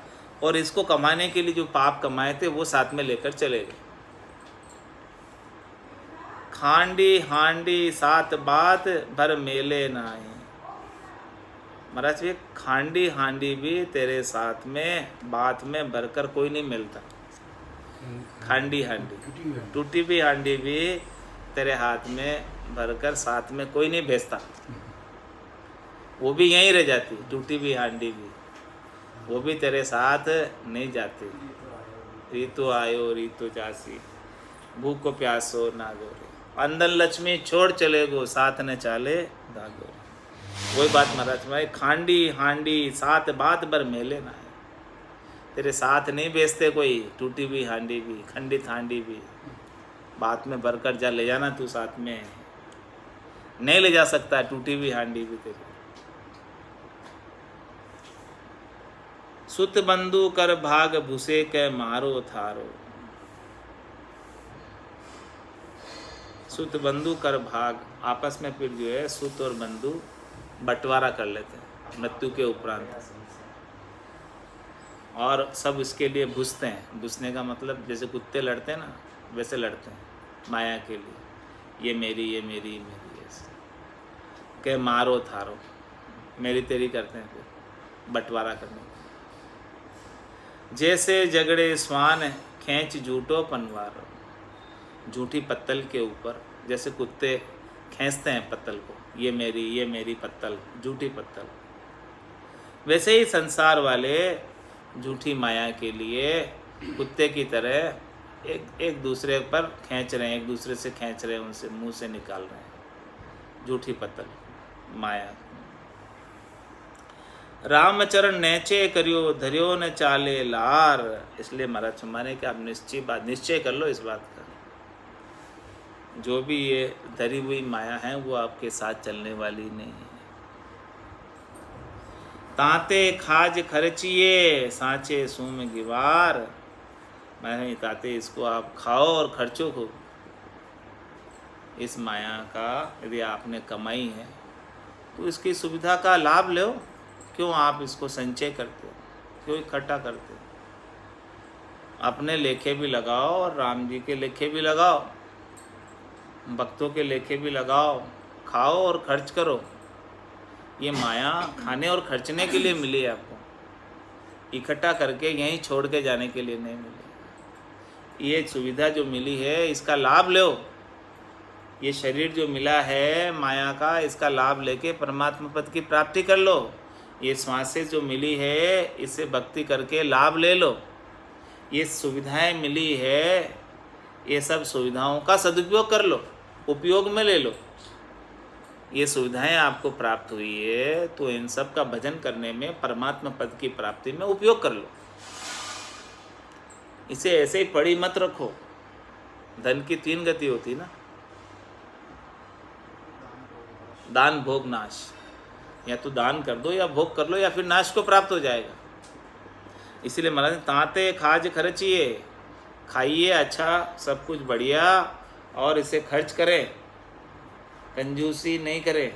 और इसको कमाने के लिए जो पाप कमाए थे वो साथ में लेकर चले गए। खांडी हांडी सात बात भर मेले नाए। महाराज ये खांडी हांडी भी तेरे साथ में बात में भरकर कोई नहीं मिलता। खांडी हांडी टूटी भी हांडी भी तेरे हाथ में भरकर साथ में कोई नहीं भेजता, वो भी यहीं रह जाती। टूटी भी हांडी भी वो भी तेरे साथ नहीं जाती। रीतो आयो रीतो जासी, भूखो प्यासो ना गोरे, अंदर लक्ष्मी छोड़ चले गो, साथ न चाले दागो। वही बात महाराज भाई, खांडी हांडी साथ बात भर मेले ना है। तेरे साथ नहीं बेचते कोई, टूटी भी हांडी भी, खंडित हांडी भी, बात में भरकर जा, ले जाना तू साथ में, नहीं ले जा सकता टूटी भी हांडी भी तेरी। सुत बंधु कर भाग भूसे के मारो थारो। सुत बंधु कर भाग, आपस में फिर जो है सुत और बंधु बंटवारा कर लेते हैं मृत्यु के उपरांत, और सब इसके लिए भूसते हैं। भूसने का मतलब जैसे कुत्ते लड़ते हैं ना, वैसे लड़ते हैं माया के लिए, ये मेरी ये मेरी ये मेरी, ऐसे के मारो थारो, मेरी तेरी करते हैं, फिर बंटवारा करने। जैसे झगड़े स्वान खींच झूठो पनवारो। झूठी पत्तल के ऊपर जैसे कुत्ते खींचते हैं पत्तल को, ये मेरी पत्तल, झूठी पत्तल। वैसे ही संसार वाले झूठी माया के लिए कुत्ते की तरह एक दूसरे पर खींच रहे हैं, एक दूसरे से खींच रहे हैं, उनसे मुंह से निकाल रहे हैं झूठी पत्तल माया। रामचरण नैचे करियो धरियो न चाले लार। इसलिए महाराज माने कि आप निश्चय कर लो इस बात का, जो भी ये धरी हुई माया है वो आपके साथ चलने वाली नहीं है। ताते खाज खर्चिए सांचे सूम गिवार। मैं ताते इसको आप खाओ और खर्चो खूब। इस माया का यदि आपने कमाई है तो इसकी सुविधा का लाभ लो। क्यों आप इसको संचय करते हो, क्यों इकट्ठा करते हो? अपने लेखे भी लगाओ और राम जी के लेखे भी लगाओ, भक्तों के लेखे भी लगाओ, खाओ और खर्च करो। ये माया खाने और खर्चने के लिए मिली है आपको, इकट्ठा करके यहीं छोड़ के जाने के लिए नहीं मिली। ये सुविधा जो मिली है इसका लाभ लो। ये शरीर जो मिला है माया का, इसका लाभ लेके परमात्मा पद की प्राप्ति कर लो। ये श्वासें जो मिली है इससे भक्ति करके लाभ ले लो। ये सुविधाएं मिली है, ये सब सुविधाओं का सदुपयोग कर लो, उपयोग में ले लो। ये सुविधाएं आपको प्राप्त हुई है तो इन सब का भजन करने में, परमात्मा पद की प्राप्ति में उपयोग कर लो। इसे ऐसे ही पड़ी मत रखो। धन की 3 गति होती है ना, दान भोग नाश। या तो दान कर दो या भोग कर लो या फिर नाश को प्राप्त हो जाएगा। इसीलिए महाराज ताते खाज खर्चिए, खाइए अच्छा सब कुछ बढ़िया और इसे खर्च करें, कंजूसी नहीं करें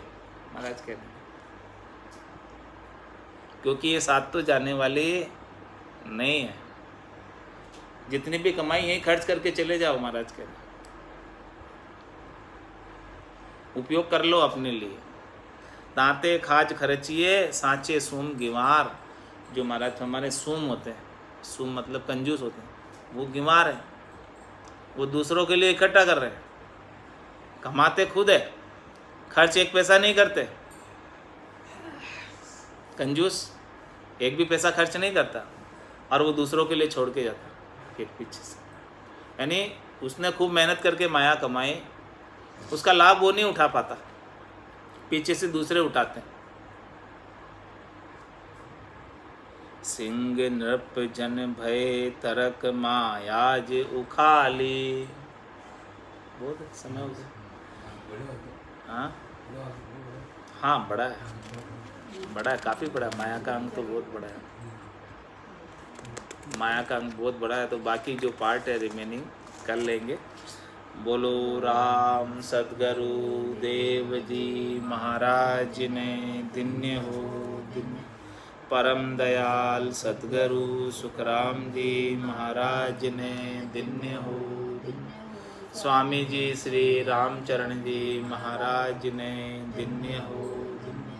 महाराज कह रहे हैं। क्योंकि ये साथ तो जाने वाली नहीं है। जितनी भी कमाई यही खर्च करके चले जाओ महाराज कह रहे हैं। उपयोग कर लो अपने लिए। ताते खाज खर्चिए सांचे सूम गिवार। जो महाराज हमारे सूम होते हैं, सूम मतलब कंजूस होते हैं, वो गिवार है। वो दूसरों के लिए इकट्ठा कर रहे हैं, कमाते खुद है, खर्च 1 पैसा नहीं करते। कंजूस 1 भी पैसा खर्च नहीं करता और वो दूसरों के लिए छोड़ के जाता एक पीछे से। यानी उसने खूब मेहनत करके माया कमाई, उसका लाभ वो नहीं उठा पाता, पीछे से दूसरे उठाते हैं। सिंह नृप जन भय तरक मायाज उखाली। बहुत समय हो गया। हाँ बड़ा है, काफ़ी बड़ा है। माया का अंग तो बहुत बड़ा है, माया का अंग बहुत बड़ा है। तो बाकी जो पार्ट है रिमेनिंग कर लेंगे। बोलो राम सद्गुरु देव जी महाराज ने धन्य हो धन्य। परम दयाल सद्गुरु सुखराम जी महाराज ने धन्य हो धन्य। स्वामी जी श्री रामचरण जी महाराज ने धन्य हो धन्य।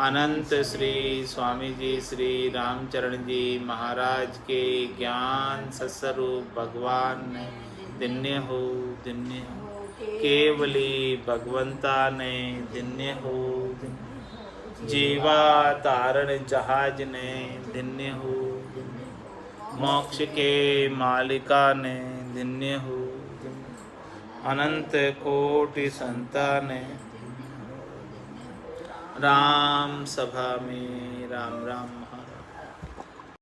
अनंत श्री स्वामी जी श्री रामचरण जी महाराज के ज्ञान सत्स्वरूप भगवान ने धन्य हो धन्य हो। केवली भगवंता ने धन्य हो धन्य। जीवा तारण जहाज ने धन्य हो धन्य। मोक्ष के मालिका ने धन्य हो धन्य। अनंत कोटि संता ने। राम सभा में राम राम।